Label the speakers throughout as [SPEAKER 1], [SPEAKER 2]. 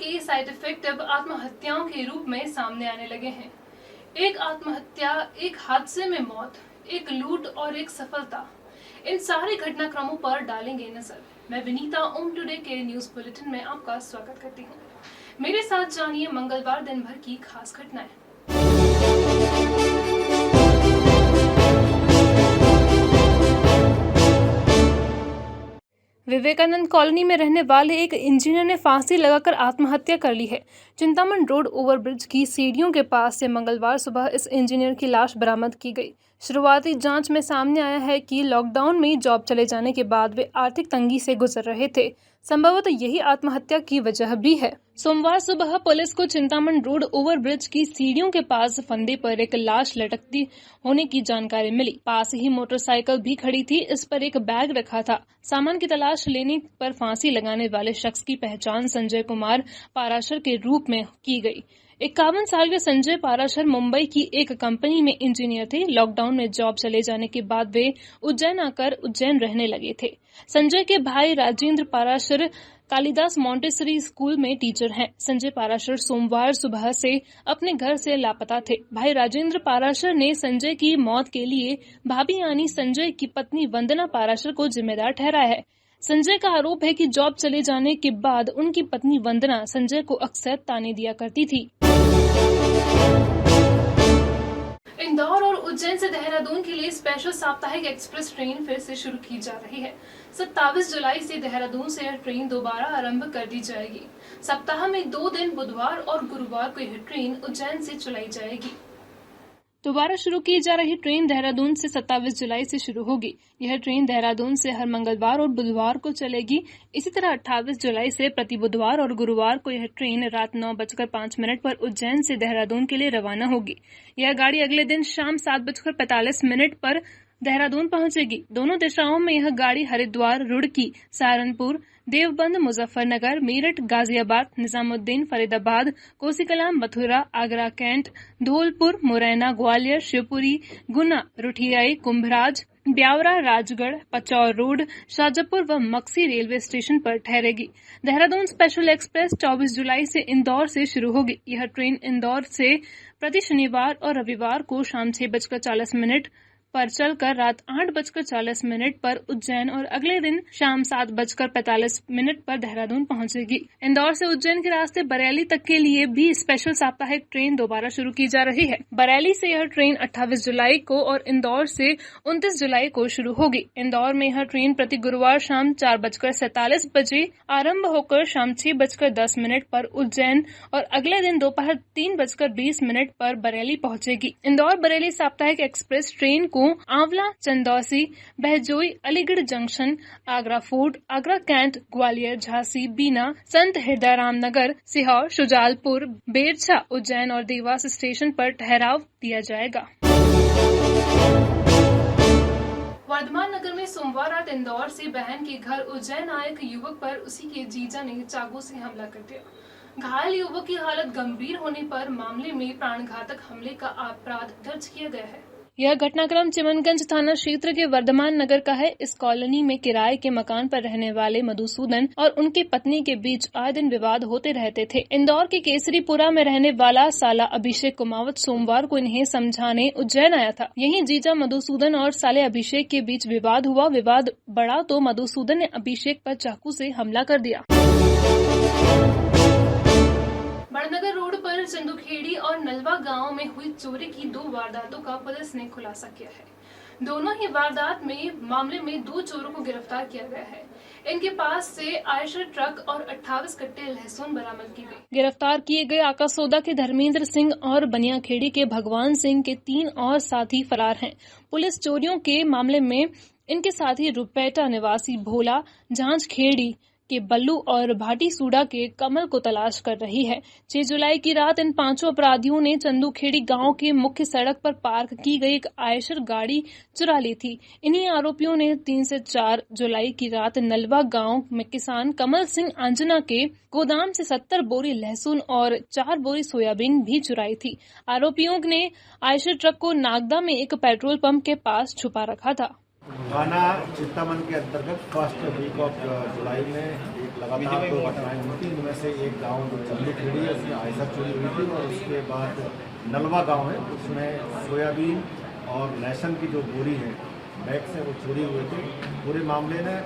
[SPEAKER 1] के side effect अब आत्महत्याओं के रूप में सामने आने लगे हैं। एक आत्महत्या, एक हादसे में मौत, एक लूट और एक सफलता, इन सारे घटनाक्रमों पर डालेंगे नजर। मैं विनीता ओम टुडे के न्यूज बुलेटिन में आपका स्वागत करती हूँ। मेरे साथ जानिए मंगलवार दिन भर की खास घटनाएं। विवेकानंद कॉलोनी में रहने वाले एक इंजीनियर ने फांसी लगाकर आत्महत्या कर ली है। चिंतामण रोड ओवरब्रिज की सीढ़ियों के पास से मंगलवार सुबह इस इंजीनियर की लाश बरामद की गई। शुरुआती जांच में सामने आया है कि लॉकडाउन में जॉब चले जाने के बाद वे आर्थिक तंगी से गुजर रहे थे। संभवतः यही आत्महत्या की वजह भी है। सोमवार सुबह पुलिस को चिंतामण रोड ओवरब्रिज की सीढ़ियों के पास फंदे पर एक लाश लटकती होने की जानकारी मिली। पास ही मोटरसाइकिल भी खड़ी थी, इस पर एक बैग रखा था। सामान की तलाश लेने पर फांसी लगाने वाले शख्स की पहचान संजय कुमार पाराशर के रूप में की गई। 51 साल के संजय पाराशर मुंबई की एक कंपनी में इंजीनियर थे। लॉकडाउन में जॉब चले जाने के बाद वे उज्जैन आकर उज्जैन रहने लगे थे। संजय के भाई राजेंद्र पाराशर कालिदास मॉन्टेसरी स्कूल में टीचर हैं। संजय पाराशर सोमवार सुबह से अपने घर से लापता थे। भाई राजेंद्र पाराशर ने संजय की मौत के लिए भाभी यानी संजय की पत्नी वंदना पाराशर को जिम्मेदार ठहराया है। संजय का आरोप है कि जॉब चले जाने के बाद उनकी पत्नी वंदना संजय को अक्सर ताने दिया करती थी। इंदौर और उज्जैन से देहरादून के लिए स्पेशल साप्ताहिक एक्सप्रेस ट्रेन फिर से शुरू की जा रही है। 27 जुलाई से देहरादून से यह ट्रेन दोबारा आरंभ कर दी जाएगी। सप्ताह में 2 दिन बुधवार और गुरुवार को यह ट्रेन उज्जैन से चलाई जाएगी। दोबारा शुरू की जा रही ट्रेन देहरादून से 27 जुलाई से शुरू होगी। यह ट्रेन देहरादून से हर मंगलवार और बुधवार को चलेगी। इसी तरह 28 जुलाई से प्रति बुधवार और गुरुवार को यह ट्रेन रात 9:05 पर उज्जैन से देहरादून के लिए रवाना होगी। यह गाड़ी अगले दिन शाम 7:45 पर देहरादून पहुंचेगी। दोनों दिशाओं में यह गाड़ी हरिद्वार, रुड़की, सहारनपुर, देवबंद, मुजफ्फरनगर, मेरठ, गाजियाबाद, निजामुद्दीन, फरीदाबाद, कोसीकलाम, मथुरा, आगरा कैंट, धौलपुर, मुरैना, ग्वालियर, शिवपुरी, गुना, रुठियाई, कुंभराज, ब्यावरा, राजगढ़, पचौर रोड, शाजापुर व मक्सी रेलवे स्टेशन पर ठहरेगी। देहरादून स्पेशल एक्सप्रेस 24 जुलाई से इंदौर से शुरू होगी। यह ट्रेन इंदौर से प्रति शनिवार और रविवार को शाम 6:40 पर चलकर रात 8:40 पर उज्जैन और अगले दिन शाम 7:45 पर देहरादून पहुंचेगी। इंदौर से उज्जैन के रास्ते बरेली तक के लिए भी स्पेशल साप्ताहिक ट्रेन दोबारा शुरू की जा रही है। बरेली से यह ट्रेन 28 जुलाई को और इंदौर से 29 जुलाई को शुरू होगी। इंदौर में यह ट्रेन प्रति गुरुवार शाम 4:47 आरंभ होकर शाम 6:10 पर उज्जैन और अगले दिन दोपहर 3:20 पर बरेली पहुंचेगी। इंदौर बरेली साप्ताहिक एक्सप्रेस ट्रेन को Aonla, Chandausi, Bahjoi, Aligarh junction, Agra fort, Agra cantt, Gwalior, Jhansi, Bina, Sant Hirdaram नगर, सीहोर, शुजालपुर, बेरछा, उज्जैन और देवास स्टेशन पर ठहराव दिया जाएगा। वर्धमान नगर में सोमवार रात इंदौर से बहन के घर उज्जैन आए एक युवक पर उसी के जीजा ने चाकू से हमला कर दिया। घायल युवक की हालत गंभीर होने पर मामले में प्राणघातक हमले का अपराध दर्ज किया गया है। यह घटनाक्रम चिमनगंज थाना क्षेत्र के वर्धमान नगर का है। इस कॉलोनी में किराए के मकान पर रहने वाले मधुसूदन और उनकी पत्नी के बीच आए दिन विवाद होते रहते थे। इंदौर के केसरीपुरा में रहने वाला साला अभिषेक कुमावत सोमवार को इन्हें समझाने उज्जैन आया था। यहीं जीजा मधुसूदन और साले अभिषेक के बीच विवाद हुआ। विवाद बढ़ा तो मधुसूदन ने अभिषेक पर चाकू से हमला कर दिया। बड़नगर रोड पर चंदूखेड़ी और नलवा गांव में हुई चोरी की 2 वारदातों का पुलिस ने खुलासा किया है। दोनों ही वारदात में मामले में 2 चोरों को गिरफ्तार किया गया है। इनके पास से आयशर ट्रक और 28 कट्टे लहसुन बरामद की गई। गिरफ्तार किए गए आकाशोदा के धर्मेंद्र सिंह और बनियाखेड़ी के भगवान सिंह के 3 और साथी फरार हैं। पुलिस चोरियों के मामले में इनके साथी रुपेटा निवासी भोला, झांझखेड़ी के बल्लू और भाटी सूडा के कमल को तलाश कर रही है। 6 जुलाई की रात इन 5 अपराधियों ने चंदूखेड़ी गांव के मुख्य सड़क पर पार्क की गई एक आयशर गाड़ी चुरा ली थी। इन्हीं आरोपियों ने 3 से 4 जुलाई की रात नलवा गांव में किसान कमल सिंह अंजना के गोदाम से 70 बोरी लहसुन और 4 बोरी सोयाबीन भी चुराई थी। आरोपियों ने आयशर ट्रक को नागदा में एक पेट्रोल पंप के पास छुपा रखा था।
[SPEAKER 2] थाना चिंतामन के अंतर्गत फर्स्ट वीक ऑफ जुलाई में एक लगातार 2 घटनाएँ हुई थी। इनमें से एक गाँव जो चंदू खेड़ी है उसमें आयशा चोरी हुई थी और उसके बाद नलवा गाँव है उसमें सोयाबीन और लहसुन की जो बोरी है बैग से वो चोरी हुए थे। पूरे मामले में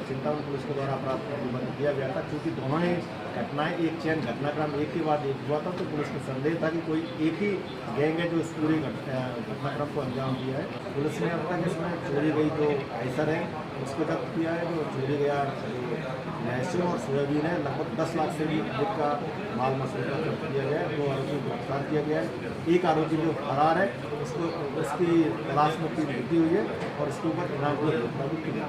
[SPEAKER 2] चिंतावन पुलिस के द्वारा अपराध पंजीबद्ध किया गया था। क्योंकि दोनों ही घटनाएं एक चैन घटनाक्रम एक के बाद एक हुआ था, तो पुलिस को संदेह था कि कोई एक ही गैंग है जो इस पूरे घटनाक्रम को अंजाम दिया है। पुलिस ने अब तक इसमें चोरी गई जो आइसर है उसको जब्त किया है। जो चोरी गया लहसुन और सोयाबीन है, लगभग 10 लाख से भी अधिक का माल मसूल जब्त किया गया है। 2 आरोपी को गिरफ्तार किया गया है। एक आरोपी जो फरार है उसकी तलाश में टीम जुटी हुई है और इसके ऊपर इनाम की घोषणा भी की गई।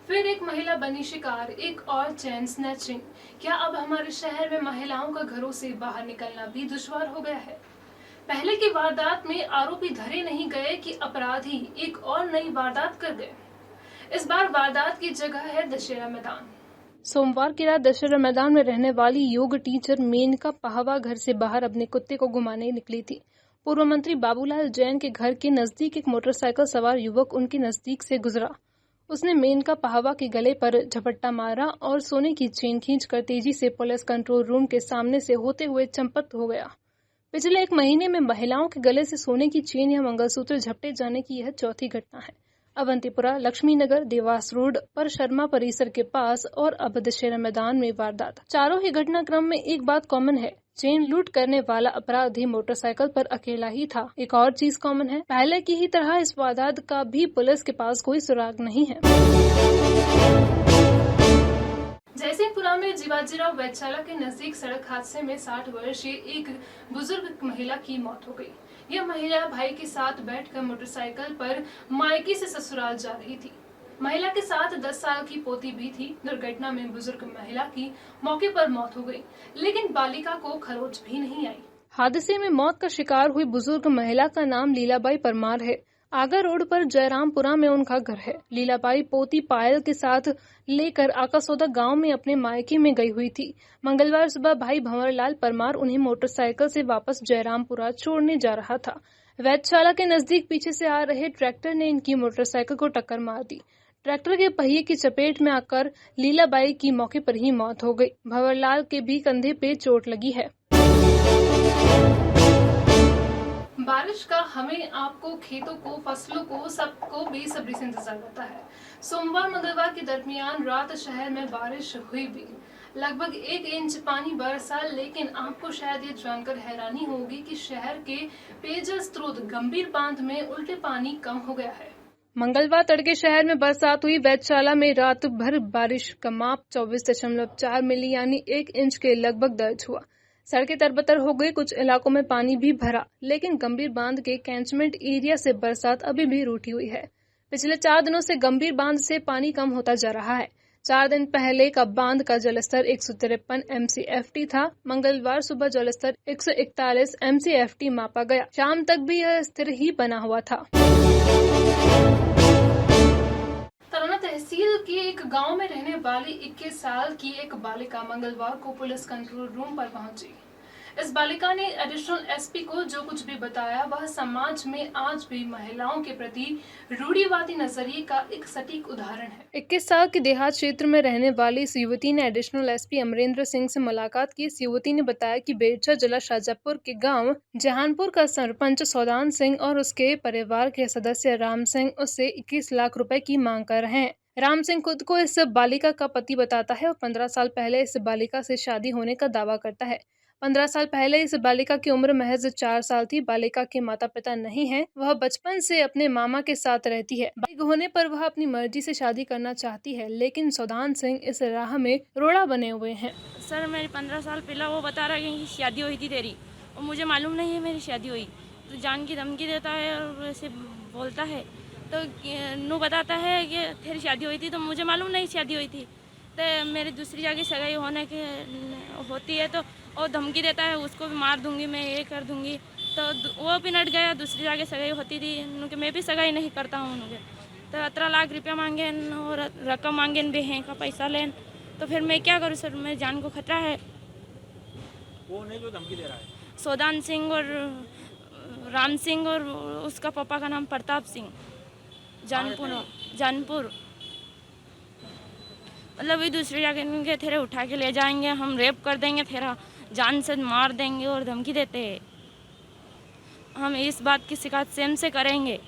[SPEAKER 1] फिर एक महिला बनी शिकार, एक और चैन स्नैचिंग। क्या अब हमारे शहर में महिलाओं का घरों से बाहर निकलना भी दुश्वार हो गया है? पहले की वारदात में आरोपी धरे नहीं गए कि अपराधी एक और नई वारदात कर गए। इस बार वारदात की जगह है दशहरा मैदान। सोमवार की रात दशहरा मैदान में रहने वाली योग टीचर मेनका पाहवा घर से बाहर अपने कुत्ते को घुमाने निकली थी। पूर्व मंत्री बाबूलाल जैन के घर के नजदीक एक मोटरसाइकिल सवार युवक उनके नजदीक से गुजरा। उसने मेनका पाहवा के गले पर झपट्टा मारा और सोने की चेन खींचकर तेजी से पुलिस कंट्रोल रूम के सामने से होते हुए चंपत हो गया। पिछले 1 महीने में महिलाओं के गले से सोने की चेन या मंगलसूत्र झपटे जाने की यह चौथी घटना है। अवंतीपुरा, लक्ष्मीनगर, देवास रोड पर शर्मा परिसर के पास और अब दशहरा मैदान में वारदात। चारों ही घटनाक्रम में एक बात कॉमन है, चेन लूट करने वाला अपराधी मोटरसाइकिल पर अकेला ही था। एक और चीज कॉमन है, पहले की ही तरह इस वारदात का भी पुलिस के पास कोई सुराग नहीं है। जयसिंहपुरा में जीवाजीराव वैधशाला के नजदीक सड़क हादसे में 60 वर्षीय एक बुजुर्ग महिला की मौत हो गई। यह महिला भाई के साथ बैठकर मोटरसाइकिल पर मायके से ससुराल जा रही थी। महिला के साथ 10 साल की पोती भी थी। दुर्घटना में बुजुर्ग महिला की मौके पर मौत हो गई, लेकिन बालिका को खरोच भी नहीं आई। हादसे में मौत का शिकार हुई बुजुर्ग महिला का नाम लीलाबाई परमार है। आगा रोड पर जयरामपुरा में उनका घर है। लीलाबाई पोती पायल के साथ लेकर आकासौदा गांव में अपने मायके में गई हुई थी। मंगलवार सुबह भाई भंवरलाल परमार उन्हें मोटरसाइकिल से वापस जयरामपुरा छोड़ने जा रहा था। वैधशाला के नजदीक पीछे से आ रहे ट्रैक्टर ने इनकी मोटरसाइकिल को टक्कर मार दी। ट्रैक्टर के पहिए की चपेट में आकर लीलाबाई की मौके पर ही मौत हो गई। भंवरलाल के भी कंधे पे चोट लगी है। बारिश का हमें, आपको, खेतों को, फसलों को, सबको बेसब्री से इंतजार रहता है। सोमवार मंगलवार के दरमियान रात शहर में बारिश हुई भी। लगभग 1 इंच पानी बरसा, लेकिन आपको शायद ये जानकर हैरानी होगी कि शहर के पेयजल स्रोत गंभीर बांध में उल्टे पानी कम हो गया है। मंगलवार तड़के शहर में बरसात हुई। वैधशाला में रात भर बारिश का माप 24.4 मिली यानी 1 इंच के लगभग दर्ज हुआ। सड़कें तरबतर हो गई, कुछ इलाकों में पानी भी भरा, लेकिन गंभीर बांध के कैंचमेंट एरिया से बरसात अभी भी रूठी हुई है। पिछले 4 दिनों से गंभीर बांध से पानी कम होता जा रहा है। 4 दिन पहले का बांध का जलस्तर 153 MCFT था। मंगलवार सुबह जलस्तर 141 MCFT मापा गया। शाम तक भी यह स्थिर ही बना हुआ था। तराना तहसील के एक गांव में रहने वाली 21 साल की एक बालिका मंगलवार को पुलिस कंट्रोल रूम पर पहुंची। इस बालिका ने एडिशनल एसपी को जो कुछ भी बताया वह समाज में आज भी महिलाओं के प्रति रूढ़िवादी नजरिए का एक सटीक उदाहरण है। 21 साल के देहात क्षेत्र में रहने वाली इस युवती ने एडिशनल एसपी अमरेंद्र सिंह से मुलाकात की। इस युवती ने बताया कि बेरछा जिला शाजापुर के गांव जहानपुर का सरपंच सौदान सिंह और उसके परिवार के सदस्य राम सिंह उससे 21 लाख रुपए की मांग कर रहे हैं। राम सिंह खुद को इस बालिका का पति बताता है और 15 साल पहले इस बालिका से शादी होने का दावा करता है। 15 साल पहले इस बालिका की उम्र महज 4 साल थी। बालिका के माता पिता नहीं हैं। वह बचपन से अपने मामा के साथ रहती है। बालिग होने पर वह अपनी मर्जी से शादी करना चाहती है, लेकिन सौदान सिंह इस राह में रोड़ा बने हुए हैं।
[SPEAKER 3] सर मेरी 15 साल पहले वो बता रहा है कि शादी हुई थी तेरी, और मुझे मालूम नहीं है मेरी शादी हुई। तो जान की धमकी देता है और वैसे बोलता है, तो नू बताता है कि तेरी शादी हुई थी, तो मुझे मालूम नहीं शादी हुई थी। तो मेरी दूसरी जगह सगाई होने के होती है तो वो धमकी देता है, उसको भी मार दूंगी मैं, ये कर दूंगी। तो वो भी नट गया, दूसरी जगह सगाई होती थी उनके, मैं भी सगाई नहीं करता हूँ उनके। तो 17 लाख रुपया मांगे और रकम मांगे बेहें का पैसा लें, तो फिर मैं क्या करूँ सर, मेरी जान को खतरा है।
[SPEAKER 4] वो नहीं जो धमकी दे रहा है?
[SPEAKER 3] सौदान सिंह और राम सिंह और उसका पापा का नाम प्रताप सिंह, जानपुर। मतलब वही दूसरी जगह इनके तेरे उठा के ले जाएंगे, हम रेप कर देंगे, तेरा जान से मार देंगे और धमकी देते हैं। हम इस बात की शिकायत सेम से करेंगे।